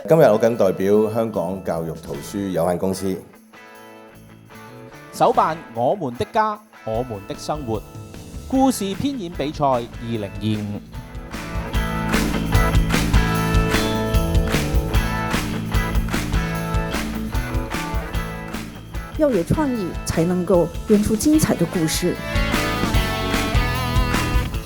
今日我謹代表香港教育圖書有限公司首辦我們的家，我們的生活故事編演比賽2025。要有創意，才能夠編出精彩的故事。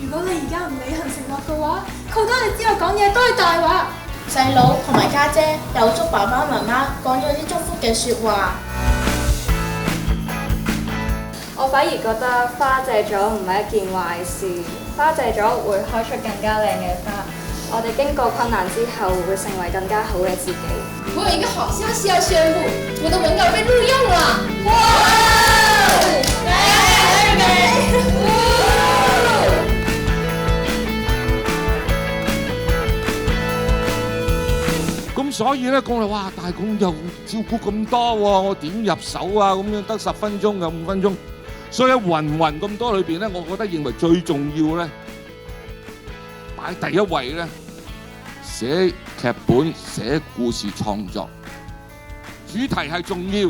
如果你而家唔履行承諾嘅話，好多你之後講嘢都係大話。細佬同埋家姐有祝爸爸媽媽講咗啲祝福嘅説話。我反而覺得花謝咗唔係一件壞事，花謝咗會開出更加靚嘅花。我哋經過困難之後，會成為更加好嘅自己。我有一個好消息要宣布，我的文稿被錄用了！哇！咁所以咧講嚟，哇！大共又照顧咁多喎，我點入手啊？咁樣得10分鐘有5分鐘，所以喺芸咁多裏邊咧，我覺得認為最重要咧，擺第一位咧，寫劇本、寫故事創作，主題係重要，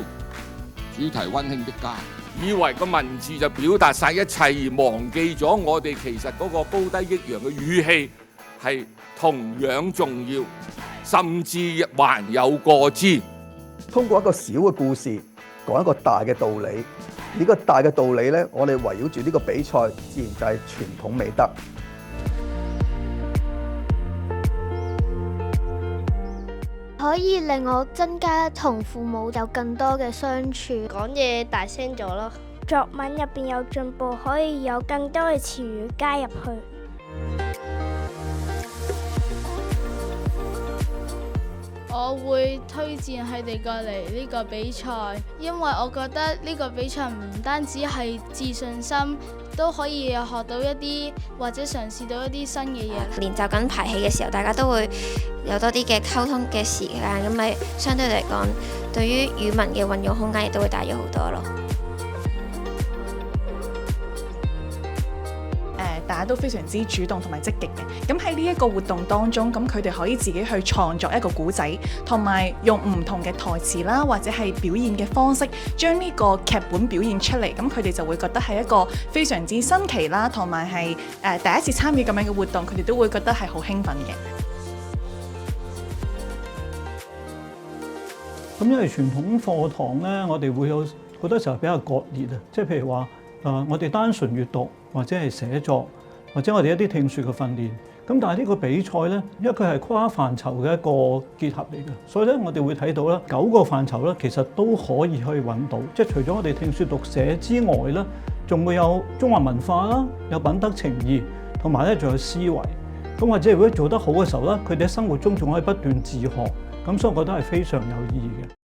主題溫馨的家。以為個文字就表達晒一切，而忘記咗我哋其實嗰個高低抑揚嘅語氣係同樣重要，甚至還有過之。通過一個小嘅故事講一個大嘅道理，呢個大嘅道理呢，我哋圍繞住呢個比賽，自然就係傳統美德。可以令我增加同父母有更多嘅相處，講嘢大聲咗咯。作文入邊有進步，可以有更多嘅詞語加入去。我會推薦佢哋過嚟呢個比賽，因為我覺得呢個比賽唔單止係自信心，都可以學到一啲或者嘗試到一啲新嘅嘢。練習緊排戲嘅時候，大家都會有多啲嘅溝通嘅時間，咁咪相對嚟講，對於語文嘅運用空間亦都會大咗好多咯。大家都非常之主動同埋積極嘅，咁喺呢一個活動當中，咁佢哋可以自己去創作一個故仔，同埋用唔同嘅台詞啦，或者係表現嘅方式，將呢個劇本表現出嚟，咁佢哋就會覺得係一個非常之新奇啦，同埋係第一次參與咁樣嘅活動，佢哋都會覺得係好興奮嘅。咁因為傳統課堂呢，我哋會有好多時候比較割裂啊，即係譬如話我哋單純閱讀或者係寫作，或者我哋一啲聽説嘅訓練，咁但係呢個比賽呢，因為佢係跨範疇嘅一個結合嚟嘅，所以咧我哋會睇到咧9個範疇咧，其實都可以揾到，即係除咗我哋聽説讀寫之外咧，仲會有中華文化啦，有品德情義，同埋咧仲有思維。咁或者如果做得好嘅時候咧，佢哋喺生活中仲可以不斷自學，咁所以我覺得係非常有意義嘅。